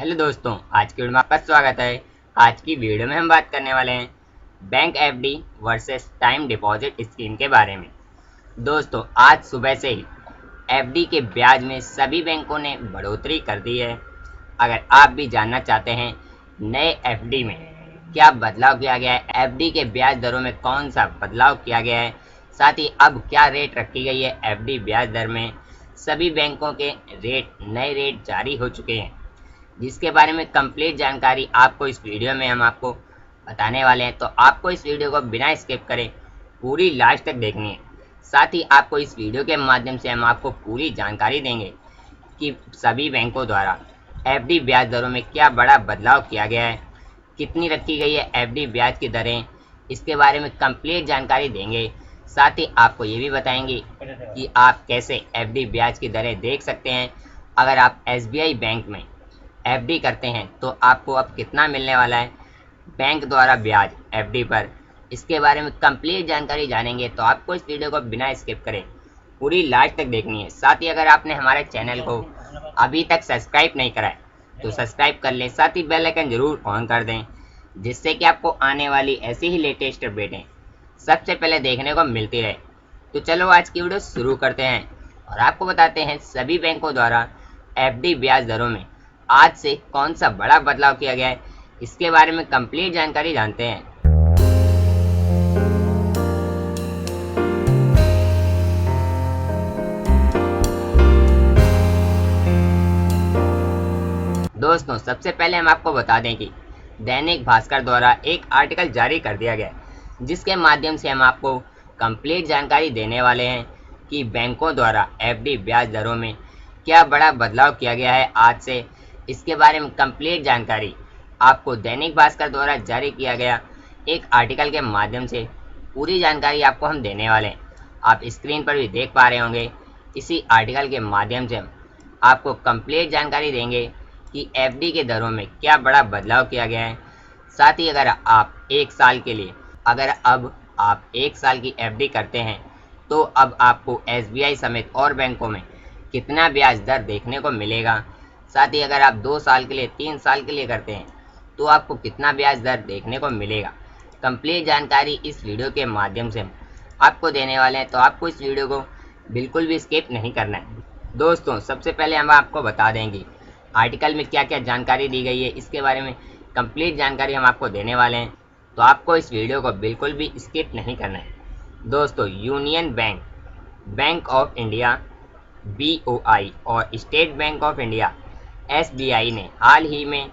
Hello दोस्तों, आज की वीडियो में आपका स्वागत है। आज की वीडियो में हम बात करने वाले हैं bank FD versus time deposit scheme के बारे में। दोस्तों, आज सुबह से ही एफडी के ब्याज में सभी बैंकों ने बढ़ोतरी कर दी है। अगर आप भी जानना चाहते हैं नए एफडी में क्या बदलाव किया गया है, एफडी के ब्याज दरों में कौन सा बदलाव किया गया है, साथ ही अब क्या रेट रखी गई है एफडी ब्याज दर में, सभी बैंकों के नए रेट जारी हो चुके हैं, जिसके बारे में कंप्लीट जानकारी आपको इस वीडियो में हम आपको बताने वाले हैं। तो आपको इस वीडियो को बिना स्किप करे पूरी लास्ट तक देखनी है। साथ ही आपको इस वीडियो के माध्यम से हम आपको पूरी जानकारी देंगे कि सभी बैंकों द्वारा एफडी ब्याज दरों में क्या बड़ा बदलाव किया गया है, कितनी रखी गई है एफडी ब्याज की दरें, इसके बारे में कंप्लीट जानकारी देंगे। साथ ही आपको ये भी बताएंगे कि आप कैसे एफडी ब्याज की दरें देख सकते हैं। अगर आप एसबीआई बैंक में एफडी करते हैं तो आपको अब कितना मिलने वाला है बैंक द्वारा ब्याज एफडी पर, इसके बारे में कंप्लीट जानकारी जानेंगे। तो आपको इस वीडियो को बिना स्किप करें पूरी लास्ट तक देखनी है। साथ ही अगर आपने हमारे चैनल को अभी तक सब्सक्राइब नहीं करा है तो सब्सक्राइब कर लें, साथ ही बेल आइकन जरूर ऑन कर दें, जिससे कि आपको आने वाली ऐसी ही लेटेस्ट अपडेटें सबसे पहले देखने को मिलती रहे। तो चलो आज की वीडियो शुरू करते हैं और आपको बताते हैं सभी बैंकों द्वारा एफडी ब्याज दरों में आज से कौन सा बड़ा बदलाव किया गया है, इसके बारे में कंप्लीट जानकारी जानते हैं। दोस्तों, सबसे पहले हम आपको बता दें कि दैनिक भास्कर द्वारा एक आर्टिकल जारी कर दिया गया है, जिसके माध्यम से हम आपको कंप्लीट जानकारी देने वाले हैं कि बैंकों द्वारा एफडी ब्याज दरों में क्या बड़ा बदलाव किया गया है आज से। इसके बारे में कंप्लीट जानकारी आपको दैनिक भास्कर द्वारा जारी किया गया एक आर्टिकल के माध्यम से पूरी जानकारी आपको हम देने वाले हैं। आप स्क्रीन पर भी देख पा रहे होंगे, इसी आर्टिकल के माध्यम से हम आपको कंप्लीट जानकारी देंगे कि एफडी के दरों में क्या बड़ा बदलाव किया गया है। साथ ही अगर आप एक साल के लिए अब आप एक साल की एफडी करते हैं तो अब आपको एसबीआई समेत और बैंकों में कितना ब्याज दर देखने को मिलेगा। साथ ही अगर आप 2 साल के लिए 3 साल के लिए करते हैं तो आपको कितना ब्याज दर देखने को मिलेगा, कंप्लीट जानकारी इस वीडियो के माध्यम से हम आपको देने वाले हैं। तो आपको इस वीडियो को बिल्कुल भी स्किप नहीं करना है। दोस्तों, सबसे पहले हम आपको बता देंगे आर्टिकल में क्या क्या जानकारी दी गई है, इसके बारे में कंप्लीट जानकारी हम आपको देने वाले हैं। तो आपको इस वीडियो को बिल्कुल भी स्किप नहीं करना है। दोस्तों, Union Bank, Bank of India BOI और State Bank of India SBI ने हाल ही में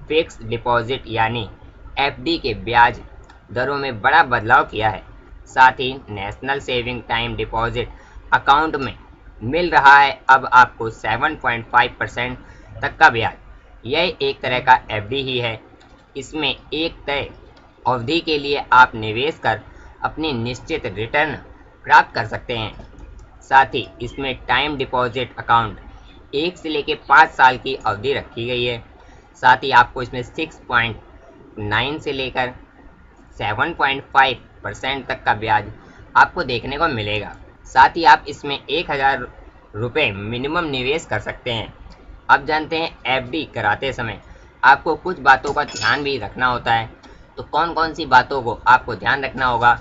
फिक्स डिपॉजिट यानी एफडी के ब्याज दरों में बड़ा बदलाव किया है। साथ ही national saving time deposit account में मिल रहा है अब आपको 7.5% तक का ब्याज। यह एक तरह का एफडी ही है। इसमें एक तय अवधि के लिए आप निवेश कर अपनी निश्चित रिटर्न प्राप्त कर सकते हैं। साथ ही इसमें टाइम डिपॉजिट अकाउंट 1 से लेकर 5 साल की अवधि रखी गई है। साथ ही आपको इसमें 6.9 से लेकर 7.5% तक का ब्याज आपको देखने को मिलेगा। साथ ही आप इसमें 1000 रुपये मिनिमम निवेश कर सकते हैं। अब जानते हैं एफडी कराते समय आपको कुछ बातों का ध्यान भी रखना होता है। तो कौन कौन सी बातों को आपको ध्यान रखना होगा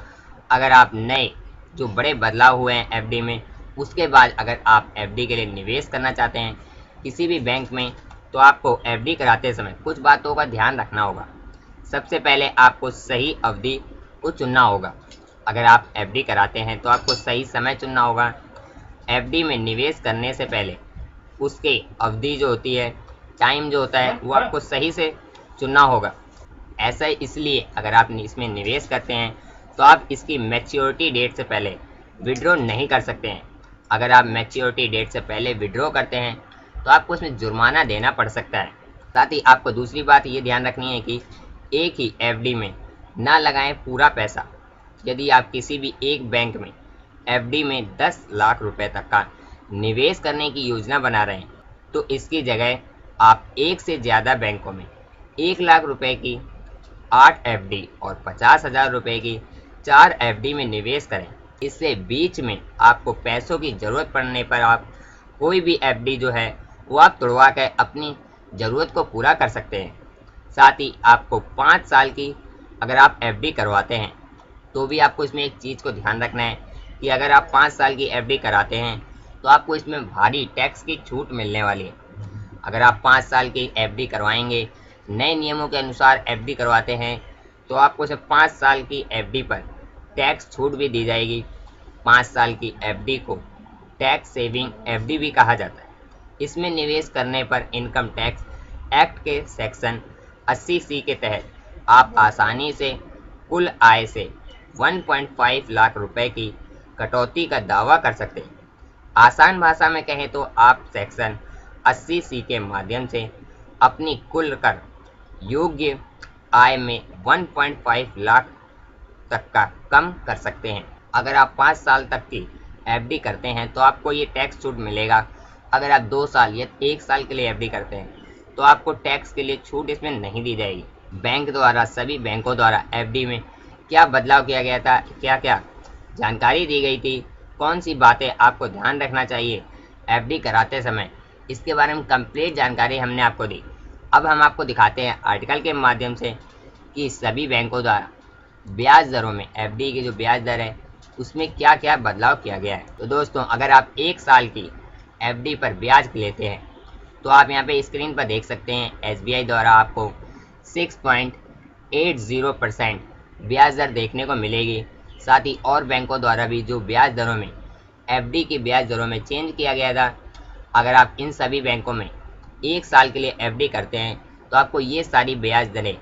अगर आप नए जो बड़े बदलाव हुए हैं एफडी में, उसके बाद अगर आप एफडी के लिए निवेश करना चाहते हैं किसी भी बैंक में, तो आपको एफडी कराते समय कुछ बातों का ध्यान रखना होगा। सबसे पहले आपको सही अवधि को चुनना होगा। अगर आप एफडी कराते हैं तो आपको सही समय चुनना होगा। एफडी में निवेश करने से पहले उसके अवधि जो होती है, टाइम जो होता है, वो आपको सही से चुनना होगा। ऐसा इसलिए अगर आप इसमें निवेश करते हैं तो आप इसकी मैच्योरिटी डेट से पहले विड्रॉ नहीं कर सकते हैं। अगर आप मैच्योरिटी डेट से पहले विड्रॉ करते हैं तो आपको उसमें जुर्माना देना पड़ सकता है। साथ ही आपको दूसरी बात ये ध्यान रखनी है कि एक ही एफडी में ना लगाएं पूरा पैसा। यदि आप किसी भी एक बैंक में एफडी में 10 लाख रुपए तक का निवेश करने की योजना बना रहे हैं तो इसकी जगह आप एक से ज़्यादा बैंकों में 1 लाख रुपए की 8 एफडी और 50,000 रुपये की 4 एफडी में निवेश करें। इससे बीच में आपको पैसों की ज़रूरत पड़ने पर आप कोई भी एफडी जो है वो आप तुड़वा कर अपनी ज़रूरत को पूरा कर सकते हैं। साथ ही आपको 5 साल की अगर आप एफडी करवाते हैं तो भी आपको इसमें एक चीज़ को ध्यान रखना है कि अगर आप 5 साल की एफडी कराते हैं तो आपको इसमें भारी टैक्स की छूट मिलने वाली है। अगर आप 5 साल की एफडी करवाएंगे, नए नियमों के अनुसार एफडी करवाते हैं, तो आपको सिर्फ 5 साल की एफडी पर टैक्स छूट भी दी जाएगी। 5 साल की एफडी को टैक्स सेविंग एफडी भी कहा जाता है। इसमें निवेश करने पर इनकम टैक्स एक्ट के सेक्शन 80C के तहत आप आसानी से कुल आय से 1.5 लाख रुपए की कटौती का दावा कर सकते हैं। आसान भाषा में कहें तो आप सेक्शन 80C के माध्यम से अपनी कुल कर योग्य आय में 1.5 लाख तक का कम कर सकते हैं। अगर आप 5 साल तक की एफडी करते हैं तो आपको ये टैक्स छूट मिलेगा। अगर आप 2 साल या 1 साल के लिए एफडी करते हैं तो आपको टैक्स के लिए छूट इसमें नहीं दी जाएगी। बैंक द्वारा सभी बैंकों द्वारा एफडी में क्या बदलाव किया गया था, क्या क्या जानकारी दी गई थी, कौन सी बातें आपको ध्यान रखना चाहिए एफडी कराते समय, इसके बारे में कंप्लीट जानकारी हमने आपको दी। अब हम आपको दिखाते हैं आर्टिकल के माध्यम से कि सभी बैंकों द्वारा ब्याज दरों में एफडी की जो ब्याज दर है उसमें क्या क्या बदलाव किया गया है। तो दोस्तों, अगर आप 1 साल की एफडी पर ब्याज लेते हैं तो आप यहाँ पे स्क्रीन पर देख सकते हैं एसबीआई द्वारा आपको 6.80% ब्याज दर देखने को मिलेगी। साथ ही और बैंकों द्वारा भी जो ब्याज दरों में एफडी की ब्याज दरों में चेंज किया गया था, अगर आप इन सभी बैंकों में 1 साल के लिए एफडी करते हैं तो आपको ये सारी ब्याज दरें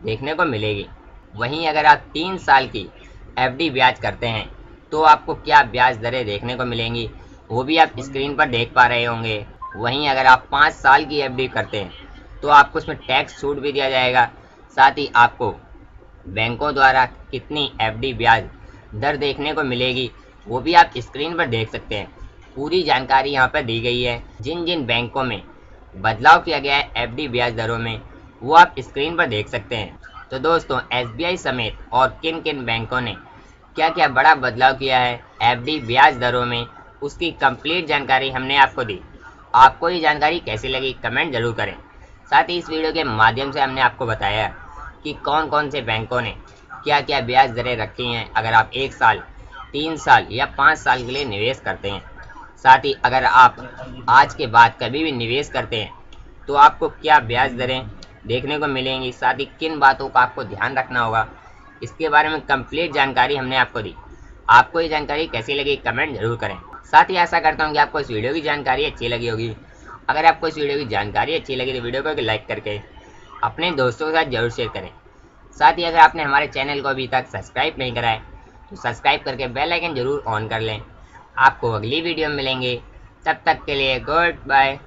देखने को मिलेगी। वहीं अगर आप 3 साल की एफडी ब्याज करते हैं तो आपको क्या ब्याज दरें देखने को मिलेंगी वो भी आप स्क्रीन पर देख पा रहे होंगे। वहीं अगर आप 5 साल की एफडी करते हैं तो आपको इसमें टैक्स छूट भी दिया जाएगा। साथ ही आपको बैंकों द्वारा कितनी एफडी ब्याज दर देखने को मिलेगी वो भी आप स्क्रीन पर देख सकते हैं। पूरी जानकारी यहाँ पर दी गई है। जिन जिन बैंकों में बदलाव किया गया है एफडी ब्याज दरों में वो आप स्क्रीन पर देख सकते हैं। तो दोस्तों, एसबीआई समेत और किन किन बैंकों ने क्या क्या बड़ा बदलाव किया है एफडी ब्याज दरों में, उसकी कंप्लीट जानकारी हमने आपको दी। आपको ये जानकारी कैसी लगी कमेंट जरूर करें। साथ ही इस वीडियो के माध्यम से हमने आपको बताया कि कौन कौन से बैंकों ने क्या क्या ब्याज दरें रखी हैं अगर आप 1 साल, 3 साल या 5 साल के लिए निवेश करते हैं। साथ ही अगर आप आज के बाद कभी भी निवेश करते हैं तो आपको क्या ब्याज दरें देखने को मिलेंगी, साथ ही किन बातों का आपको ध्यान रखना होगा, इसके बारे में कंप्लीट जानकारी हमने आपको दी। आपको ये जानकारी कैसी लगी कमेंट जरूर करें। साथ ही आशा करता हूँ कि आपको इस वीडियो की जानकारी अच्छी लगी होगी। अगर आपको इस वीडियो की जानकारी अच्छी लगी तो वीडियो को लाइक करके अपने दोस्तों के साथ जरूर शेयर करें। साथ ही अगर आपने हमारे चैनल को अभी तक सब्सक्राइब नहीं करा है तो सब्सक्राइब करके बेल आइकन जरूर ऑन कर लें। आपको अगली वीडियो में मिलेंगे, तब तक के लिए गुड बाय।